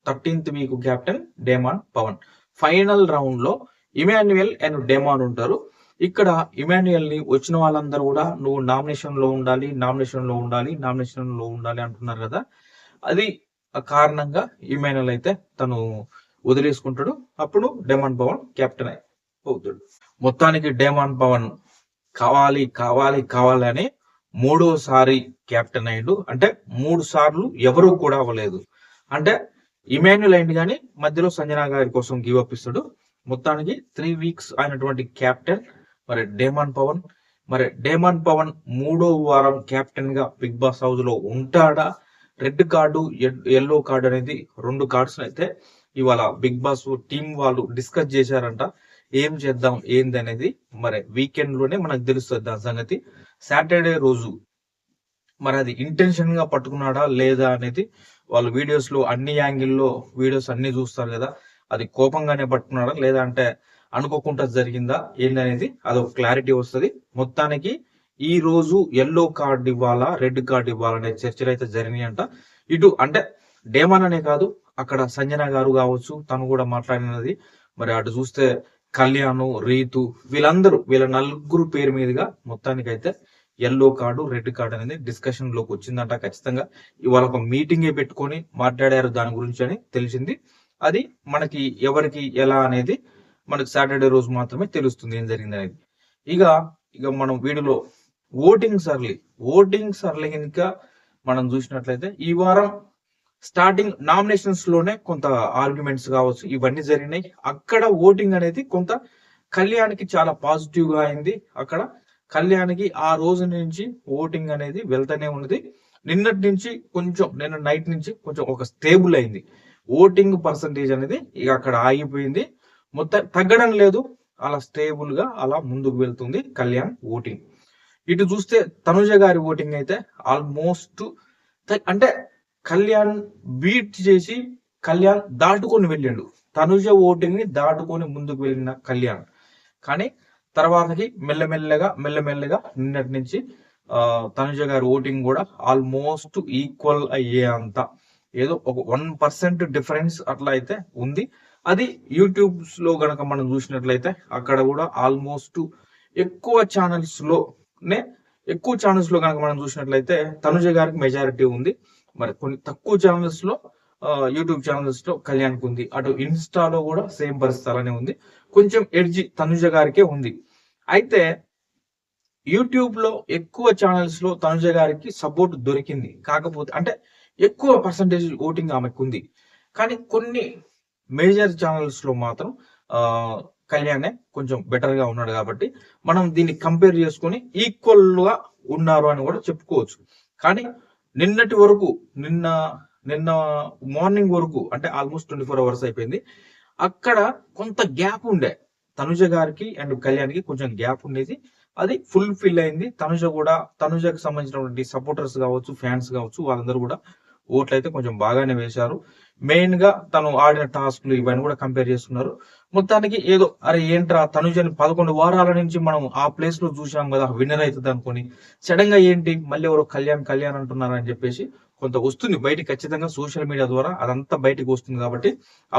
13th week captain Demon Pavan. Final round లో Emmanuel and demon ఉంటారు. ఇక్కడ ఇమాన్యుయల్ ని వచ్చిన వాళ్ళందరూ కూడా నువ్వు నామినేషన్ లో ఉండాలి అంటున్నారు కదా. అది కారణంగా ఇమాన్యుయల్ అయితే తను వదిలేసుకుంటాడు. అప్పుడు డేమాన్ పవన్ కెప్టెన్ అవుతాడు. మొత్తానికి డేమాన్ పవన్ కావాలి అని మూడోసారి కెప్టెన్ అయ్యాడు. అంటే 3 సార్లు ఎవరు కూడా అవ్వలేదు. అంటే ఇమాన్యుయల్ అయింది కానీ మధ్యలో సంజన గారి కోసం గివ్ అప్ ఇస్తాడు. మొత్తానికి 3 వీక్స్ అయినటువంటి కెప్టెన్ మరి డేమాన్ పవన్ 3వ వారం కెప్టెన్ గా బిగ్ బాస్ హౌస్ లో ఉంటాడా? రెడ్ కార్డు, ఎల్లో కార్డు అనేది 2 కార్డ్స్ అయితే ఇవాళ బిగ్ బాస్ టీం వాళ్ళు డిస్కస్ చేశారంట. ఏం చేద్దాం ఏంది అనేది మరి వీకెండ్ లోనే మనకు తెలుస్తుంది దాని సంగతి. సాటర్డే రోజు మరి అది ఇంటెన్షన్ గా పట్టుకున్నాడా లేదా అనేది వాళ్ళు వీడియోస్ లో అన్ని యాంగిల్లో వీడియోస్ అన్ని చూస్తారు కదా. అది కోపంగానే పట్టుకున్నాడా లేదా అంటే అనుకోకుండా జరిగిందా ఏందనేది అదొక క్లారిటీ వస్తుంది. మొత్తానికి ఈ రోజు ఎల్లో కార్డ్ ఇవ్వాలా రెడ్ కార్డ్ ఇవ్వాలనే చర్చలు అయితే జరిగినాయంట. ఇటు అంటే డేమాన్ అనే కాదు, అక్కడ సంజన గారు కావచ్చు తను కూడా మాట్లాడినది. మరి అటు చూస్తే కళ్యాణ్, రీతు వీళ్ళ నలుగురు పేరు మీదుగా మొత్తానికైతే ఎల్లో కార్డు రెడ్ కార్డు అనేది డిస్కషన్ లోకి వచ్చిందంట. ఖచ్చితంగా ఇవాళ ఒక మీటింగే పెట్టుకొని మాట్లాడారు దాని గురించి అని తెలిసింది. అది మనకి ఎవరికి ఎలా అనేది మనకి సాటర్డే రోజు మాత్రమే తెలుస్తుంది ఏం జరిగింది అనేది. ఇక మనం వీడియోలో ఓటింగ్ సర్లే కనుక మనం చూసినట్లయితే ఈ వారం స్టార్టింగ్ నామినేషన్స్ లోనే కొంత ఆర్గ్యుమెంట్స్ కావచ్చు ఇవన్నీ జరిగినాయి. అక్కడ ఓటింగ్ అనేది కొంత కళ్యాణ్కి చాలా పాజిటివ్ గా అయింది. అక్కడ కళ్యాణ్కి ఆ రోజు నుంచి ఓటింగ్ అనేది వెళ్తానే ఉన్నది. నిన్న నైట్ నుంచి కొంచెం ఒక స్టేబుల్ అయింది ఓటింగ్ పర్సంటేజ్ అనేది. ఇక అక్కడ ఆగిపోయింది, మొత్తం తగ్గడం లేదు, అలా స్టేబుల్ గా అలా ముందుకు వెళ్తుంది కళ్యాణ్ ఓటింగ్. ఇటు చూస్తే తనుజ గారి ఓటింగ్ అయితే ఆల్మోస్ట్ అంటే కళ్యాణ్ బీట్ చేసి కళ్యాణ్ దాటుకొని వెళ్ళిండు. తనుజ ఓటింగ్ ని దాటుకొని ముందుకు వెళ్ళిన కళ్యాణ్ కానీ తర్వాతకి మెల్లమెల్లగా నిన్నటి నుంచి తనుజ గారి ఓటింగ్ కూడా ఆల్మోస్ట్ ఈక్వల్ అయ్యే అంత ఏదో ఒక 1% డిఫరెన్స్ అట్లా అయితే ఉంది. అది యూట్యూబ్స్ లో గనక మనం చూసినట్లయితే అక్కడ కూడా ఆల్మోస్ట్ ఎక్కువ ఛానల్స్ లో కనుక మనం చూసినట్లయితే తనుజ గారికి మెజారిటీ ఉంది. మరి కొన్ని తక్కువ ఛానల్స్ లో యూట్యూబ్ ఛానల్స్ లో కళ్యాణ్కి ఉంది. అటు ఇన్స్టాలో కూడా సేమ్ పరిస్థితి అలానే ఉంది. కొంచెం ఎడ్జి తనుజ గారికే ఉంది. అయితే యూట్యూబ్ లో ఎక్కువ ఛానల్స్ లో తనుజ గారికి సపోర్ట్ దొరికింది. కాకపోతే అంటే ఎక్కువ పర్సంటేజ్ ఓటింగ్ ఆమెకు ఉంది. కానీ కొన్ని మేజర్ ఛానల్స్ లో మాత్రం కళ్యాణే కొంచెం బెటర్ గా ఉన్నాడు. కాబట్టి మనం దీన్ని కంపేర్ చేసుకొని ఈక్వల్ గా ఉన్నారు అని కూడా చెప్పుకోవచ్చు. కానీ నిన్నటి వరకు నిన్న మార్నింగ్ వరకు అంటే ఆల్మోస్ట్ 24 అవర్స్ అయిపోయింది. అక్కడ కొంత గ్యాప్ ఉండే తనుజ గారికి అండ్ కళ్యాణ్కి కొంచెం గ్యాప్ ఉండేది. అది ఫుల్ ఫిల్ అయింది. తనుజకు సంబంధించినటువంటి సపోర్టర్స్ కావచ్చు, ఫ్యాన్స్ కావచ్చు, వాళ్ళందరూ కూడా ఓట్లు అయితే కొంచెం బాగానే వేశారు. మెయిన్ గా తను ఆడిన టాస్క్లు ఇవన్నీ కూడా కంపేర్ చేస్తున్నారు. మొత్తానికి ఏదో అరే ఏంట్రా తనుజని 11 వారాల నుంచి మనం ఆ ప్లేస్ లో చూసాం కదా విన్నర్ అవుతుంది అనుకుని సడన్ గా ఏంటి మళ్ళీ ఎవరో కళ్యాణ్ అంటున్నారు అని చెప్పేసి కొంత వస్తుంది బయటికి. ఖచ్చితంగా సోషల్ మీడియా ద్వారా అదంతా బయటికి వస్తుంది. కాబట్టి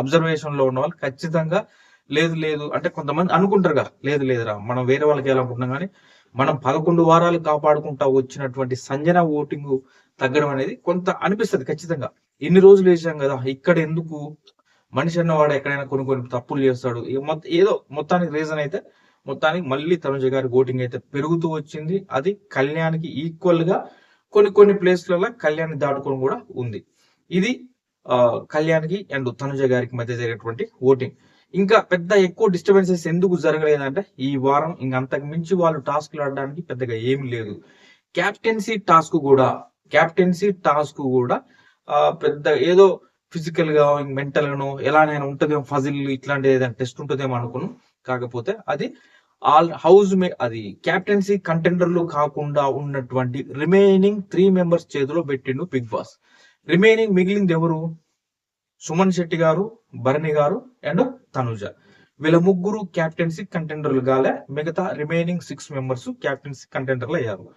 అబ్జర్వేషన్ లో ఉన్న వాళ్ళు ఖచ్చితంగా లేదు అంటే కొంతమంది అనుకుంటారుగా లేదురా మనం వేరే వాళ్ళకి ఎలా అనుకుంటున్నాం కానీ మనం 11 వారాలు కాపాడుకుంటా వచ్చినటువంటి సంజన ఓటింగ్ తగ్గడం అనేది కొంత అనిపిస్తుంది. ఖచ్చితంగా ఇన్ని రోజులు వేసాం కదా, ఇక్కడ ఎందుకు మనిషి అన్నవాడు ఎక్కడైనా కొన్ని తప్పులు చేస్తాడు. ఏదో మొత్తానికి రీజన్ అయితే మొత్తానికి మళ్ళీ తనుజ గారి ఓటింగ్ అయితే పెరుగుతూ వచ్చింది. అది కళ్యాణ్కి ఈక్వల్ గా కొన్ని ప్లేస్లలో కళ్యాణ్ దాటుకొని కూడా ఉంది. ఇది కళ్యాణ్కి అండ్ తనుజ గారికి మధ్య జరిగినటువంటి ఓటింగ్. ఇంకా పెద్ద ఎక్కువ డిస్టర్బెన్సెస్ ఎందుకు జరగలేదంటే ఈ వారం ఇంకా అంతకు మించి వాళ్ళు టాస్క్లు ఆడడానికి పెద్దగా ఏమి లేదు. క్యాప్టెన్సీ టాస్క్ కూడా పెద్ద ఏదో ఫిజికల్ గా మెంటల్ గానో ఎలానైనా ఉంటుందేమో, ఫజిల్ ఇట్లాంటి ఏదైనా టెస్ట్ ఉంటుందేమో అనుకున్నాం. కాకపోతే అది అది క్యాప్టెన్సీ కంటెండర్లు కాకుండా ఉన్నటువంటి రిమైనింగ్ 3 మెంబర్స్ చేతిలో పెట్టిండు బిగ్ బాస్. రిమైనింగ్ మిగిలింది ఎవరు? సుమన్ శెట్టి గారు, భరణి గారు అండ్ తనుజ. వీళ్ళ ముగ్గురు క్యాప్టెన్సీ కంటెండర్లు కాలే. మిగతా రిమైనింగ్ 6 మెంబర్స్ క్యాప్టెన్సీ కంటెండర్లు అయ్యారు.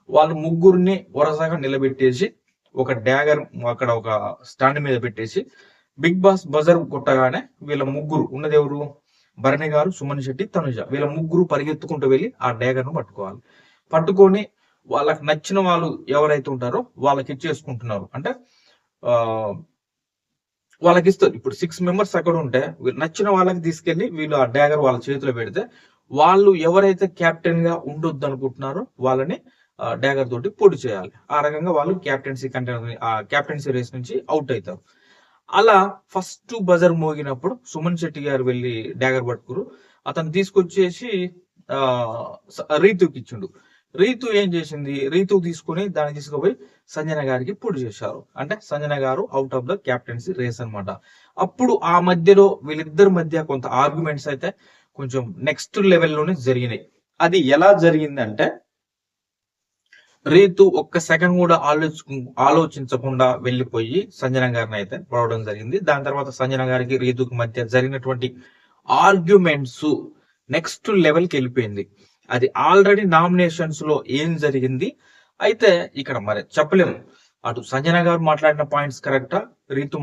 వాళ్ళు ముగ్గురిని వరుసగా నిలబెట్టేసి ఒక డ్యాగర్ అక్కడ ఒక స్టాండ్ మీద పెట్టేసి బిగ్ బాస్ బజర్ కొట్టగానే వీళ్ళ ముగ్గురు ఉన్నది ఎవరు, భరణి గారు, సుమన్ శెట్టి, తనుజ, వీళ్ళ ముగ్గురు పరిగెత్తుకుంటూ వెళ్ళి ఆ డేగర్ ను పట్టుకోవాలి. పట్టుకొని వాళ్ళకి నచ్చిన వాళ్ళు ఎవరైతే ఉంటారో వాళ్ళకి ఇచ్చేసుకుంటున్నారు. అంటే ఆ వాళ్ళకి ఇస్తారు. ఇప్పుడు 6 మెంబర్స్ అక్కడ ఉంటే నచ్చిన వాళ్ళకి తీసుకెళ్లి వీళ్ళు ఆ డ్యాగర్ వాళ్ళ చేతిలో పెడితే వాళ్ళు ఎవరైతే కెప్టెన్ గా ఉండొద్దు అనుకుంటున్నారో వాళ్ళని డ్యాగర్ తోటి పొడి చేయాలి. ఆ రకంగా వాళ్ళు క్యాప్టెన్సీ రేస్ నుంచి అవుట్ అవుతారు. అలా ఫస్ట్ బజర్ మోగినప్పుడు సుమన్ శెట్టి గారు వెళ్ళి డ్యాగర్ పట్టుకురు. అతను తీసుకొచ్చేసి ఆ రీతుకి ఇచ్చిండు. రీతు ఏం చేసింది, రీతు తీసుకుని దాన్ని తీసుకుపోయి సంజన గారికి పొడి చేశారు. అంటే సంజన గారు out of the captaincy race అనమాట. అప్పుడు ఆ మధ్యలో వీళ్ళిద్దరి మధ్య కొంత ఆర్గ్యుమెంట్స్ అయితే కొంచెం నెక్స్ట్ లెవెల్లోనే జరిగినాయి. అది ఎలా జరిగిందంటే రీతు ఒక్క సెకండ్ కూడా ఆలోచించకుండా వెళ్ళిపోయి సంజన గారిని అయితే పడవడం జరిగింది. దాని తర్వాత సంజన గారికి రీతుకి మధ్య జరిగినటువంటి ఆర్గ్యుమెంట్స్ నెక్స్ట్ లెవెల్కి వెళ్ళిపోయింది. అది ఆల్రెడీ నామినేషన్స్ లో ఏం జరిగింది అయితే ఇక్కడ మరి చెప్పలేము. అటు సంజన గారు మాట్లాడిన పాయింట్స్ కరెక్టా, రీతు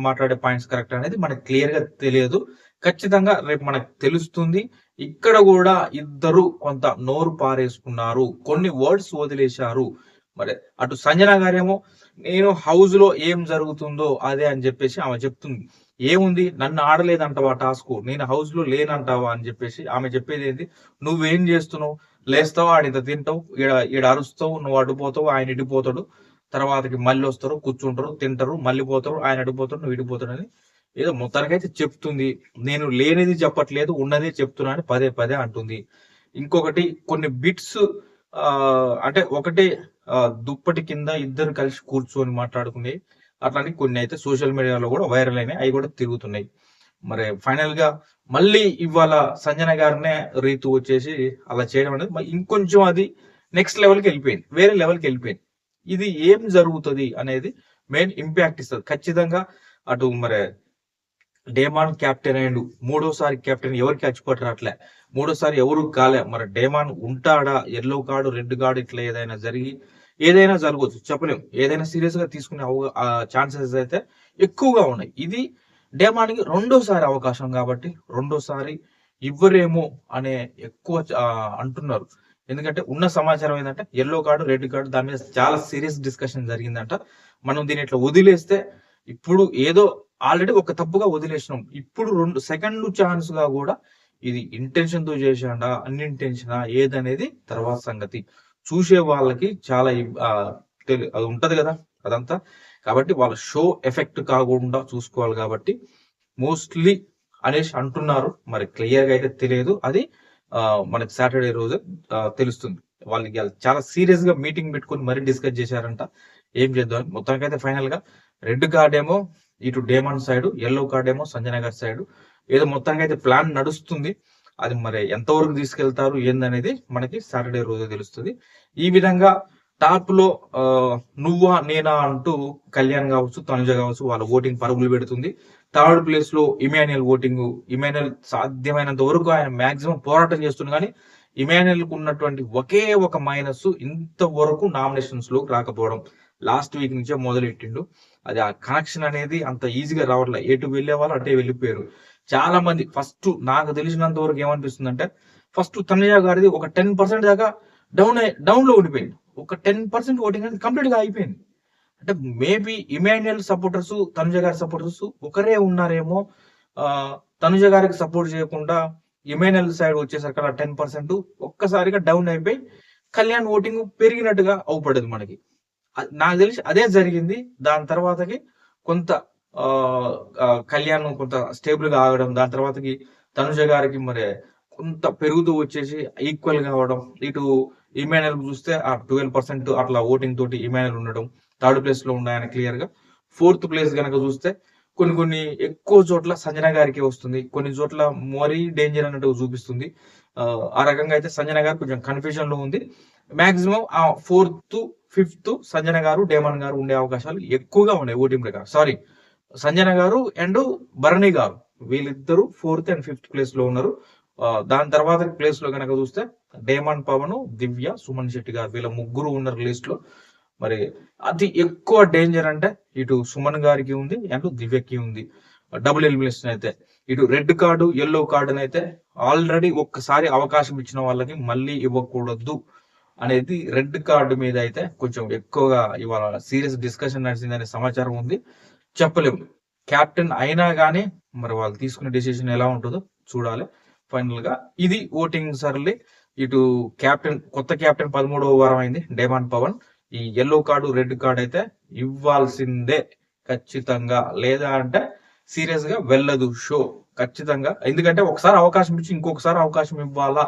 మాట్లాడే పాయింట్స్ కరెక్టా అనేది మనకు క్లియర్ గా తెలియదు. ఖచ్చితంగా రేపు మనకు తెలుస్తుంది. ఇక్కడ కూడా ఇద్దరు కొంత నోరు పారేసుకున్నారు, కొన్ని వర్డ్స్ వదిలేశారు. మరి అటు సంజన గారేమో నేను హౌస్ లో ఏం జరుగుతుందో అదే అని చెప్పేసి ఆమె చెప్తుంది. ఏముంది, నన్ను ఆడలేదంటావా టాస్క్, నేను హౌస్ లో లేనంటావా అని చెప్పేసి ఆమె చెప్పేది ఏంటి, నువ్వేం చేస్తున్నావు, లేస్తావు, ఆడింత తింటావు, ఈడ అరుస్తావు, నువ్వు అడ్డుపోతావు, ఆయన ఇడిపోతాడు, తర్వాతకి మళ్ళీ వస్తారు, కూర్చుంటారు, తింటారు, మళ్ళీ పోతారు, ఆయన అడిపోతాడు, నువ్వు ఇడిపోతాడు అని ఏదో మొత్తానికైతే చెప్తుంది. నేను లేనిది చెప్పట్లేదు, ఉన్నదే చెప్తున్నా అని పదే పదే అంటుంది. ఇంకొకటి కొన్ని బిట్స్ అంటే ఒకటే దుప్పటి కింద ఇద్దరు కలిసి కూర్చొని మాట్లాడుకునే అట్లాంటి కొన్ని అయితే సోషల్ మీడియాలో కూడా వైరల్ అయినాయి, అవి కూడా తిరుగుతున్నాయి. మరి ఫైనల్ గా మళ్ళీ ఇవాళ సంజన గారినే రీతు వచ్చేసి అలా చేయడం అనేది ఇంకొంచెం అది నెక్స్ట్ లెవెల్కి వెళ్ళిపోయింది, వేరే లెవెల్కి వెళ్ళిపోయింది. ఇది ఏం జరుగుతుంది అనేది మెయిన్ ఇంపాక్ట్ ఇస్తుంది ఖచ్చితంగా. అటు మరి డేమాన్ క్యాప్టెన్ అయ్యిండు, మూడోసారి కెప్టెన్ ఎవరికి అచ్చిపట్టు రావట్లే, మూడోసారి ఎవరు కాలే. మరి డేమాన్ ఉంటాడా, ఎల్లో కార్డు, రెడ్ కార్డు ఇట్లా ఏదైనా జరగవచ్చు, చెప్పలేము. ఏదైనా సీరియస్ గా తీసుకునే ఛాన్సెస్ అయితే ఎక్కువగా ఉన్నాయి. ఇది డేమాన్కి రెండోసారి అవకాశం కాబట్టి రెండోసారి ఇవ్వరేమో అనే ఎక్కువ అంటున్నారు. ఎందుకంటే ఉన్న సమాచారం ఏంటంటే ఎల్లో కార్డు, రెడ్ కార్డు దాని మీద చాలా సీరియస్ డిస్కషన్ జరిగిందంట. మనం దీన్ని ఇట్లా వదిలేస్తే ఇప్పుడు ఏదో ఆల్రెడీ ఒక తప్పుగా వదిలేసినాం, ఇప్పుడు సెకండ్ ఛాన్స్ గా కూడా ఇది ఇంటెన్షన్ తో చేశాడా, అన్ఇంటెన్షనా ఏదనేది తర్వాత సంగతి. చూసే వాళ్ళకి చాలా అది ఉంటది కదా అదంతా. కాబట్టి వాళ్ళ షో ఎఫెక్ట్ కాకుండా చూసుకోవాలి కాబట్టి మోస్ట్లీ అనేసి అంటున్నారు. మరి క్లియర్ గా అయితే తెలియదు, అది మనకి సాటర్డే రోజు తెలుస్తుంది. వాళ్ళకి చాలా సీరియస్ గా మీటింగ్ పెట్టుకుని మరీ డిస్కస్ చేశారంట ఏం చేద్దాం. మొత్తానికైతే ఫైనల్ గా రెడ్ కార్డ్ ఏమో ఇటు డేమాన్ సైడ్, ఎల్లో కార్డ్ ఏమో సంజన గారి సైడ్. ఏదో మొత్తానికి అయితే ప్లాన్ నడుస్తుంది. అది మరి ఎంతవరకు తీసుకెళ్తారు ఏందనేది మనకి సాటర్డే రోజు తెలుస్తుంది. ఈ విధంగా టాప్ లో నువ్వా నేనా అంటూ కళ్యాణ్ కావచ్చు, తనుజ కావచ్చు వాళ్ళ ఓటింగ్ పరుగులు పెడుతుంది. థర్డ్ ప్లేస్ లో ఇమాన్యుయల్ ఇమాన్యుయల్ సాధ్యమైనంత వరకు ఆయన మాక్సిమం పోరాటం చేస్తుంది. కానీ ఇమాన్యుయల్ కు ఉన్నటువంటి ఒకే ఒక మైనస్ ఇంతవరకు నామినేషన్స్ లో రాకపోవడం. లాస్ట్ వీక్ నుంచే మొదలెట్టిండు. అది ఆ కనెక్షన్ అనేది అంత ఈజీగా రావట్లే, ఎటు వెళ్ళే వాళ్ళు అటే వెళ్ళిపోయారు. చాలా మంది ఫస్ట్ నాకు తెలిసినంత వరకు ఏమనిపిస్తుంది అంటే ఫస్ట్ తనుజ గారిది ఒక 10% దాకా డౌన్ లో ఉండిపోయింది. ఒక 10% ఓటింగ్ అనేది కంప్లీట్ గా అయిపోయింది. అంటే మేబీ ఇమాన్యుయల్ సపోర్టర్స్, తనుజ గారి సపోర్టర్స్ ఒకరే ఉన్నారేమో. తనుజ గారికి సపోర్ట్ చేయకుండా ఇమాన్యుయల్ సైడ్ వచ్చేసరికి అలా 10% ఒక్కసారిగా డౌన్ అయిపోయి కళ్యాణ్ ఓటింగ్ పెరిగినట్టుగా అవుపడదు మనకి. నాకు తెలిసి అదే జరిగింది. దాని తర్వాతకి కొంత కళ్యాణ్ కొంత స్టేబుల్ గా ఆగడం, దాని తర్వాతకి తనుజ గారికి మరి కొంత పెరుగుతూ వచ్చేసి ఈక్వల్ గా అవడం. ఇటు ఇమాన్యుయల్ చూస్తే ఆ 12% అట్లా ఓటింగ్ తోటి ఇమాన్యుయల్ ఉండడం, థర్డ్ ప్లేస్ లో ఉన్నాయని క్లియర్ గా. ఫోర్త్ ప్లేస్ కనుక చూస్తే కొన్ని ఎక్కువ చోట్ల సంజన గారికి వస్తుంది, కొన్ని చోట్ల మరీ డేంజర్ అన్నట్టు చూపిస్తుంది. ఆ రకంగా అయితే సంజన గారు కొంచెం కన్ఫ్యూజన్ లో ఉంది. మాక్సిమం ఆ 4th, 5th సంజన గారు, డేమన్ గారు ఉండే అవకాశాలు ఎక్కువగా ఉన్నాయి ఓటింగ్ ప్రకారం. సారీ, సంజన గారు అండ్ భరణి గారు వీళ్ళిద్దరు 4th and 5th ప్లేస్ లో ఉన్నారు. దాని తర్వాత ప్లేస్ లో కనుక చూస్తే డేమన్, పవన్, దివ్య, సుమన్ శెట్టి గారు వీళ్ళ ముగ్గురు ఉన్నారు లిస్ట్ లో. మరి అతి ఎక్కువ డేంజర్ అంటే ఇటు సుమన్ గారికి ఉంది అండ్ దివ్యకి ఉంది డబుల్ ఎలిమినేషన్ అయితే. ఇటు రెడ్ కార్డు ఎల్లో కార్డు అయితే ఆల్రెడీ ఒక్కసారి అవకాశం ఇచ్చిన వాళ్ళకి మళ్ళీ ఇవ్వకూడదు అనేది రెడ్ కార్డు మీద అయితే కొంచెం ఎక్కువగా ఇవాళ సీరియస్ డిస్కషన్ నడిచిందనే సమాచారం ఉంది. చెప్పలేము క్యాప్టెన్ అయినా కానీ మరి వాళ్ళు తీసుకునే డెసిషన్ ఎలా ఉంటుందో చూడాలి. ఫైనల్ గా ఇది ఓటింగ్ సర్లీ. ఇటు క్యాప్టెన్ కొత్త క్యాప్టెన్ 13వ వారం అయింది డేమాన్ పవన్. ఈ ఎల్లో కార్డు రెడ్ కార్డు అయితే ఇవ్వాల్సిందే ఖచ్చితంగా, లేదా అంటే సీరియస్ గా వెళ్ళదు షో ఖచ్చితంగా. ఎందుకంటే ఒకసారి అవకాశం ఇచ్చి ఇంకొకసారి అవకాశం ఇవ్వాలా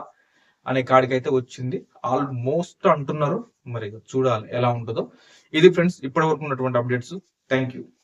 అనే కాడికైతే వచ్చింది ఆల్మోస్ట్ అంటున్నారు. మరి చూడాలి ఎలా ఉంటుందో. ఇది ఫ్రెండ్స్ ఇప్పటి వరకు ఉన్నటువంటి అప్డేట్స్. Thank you.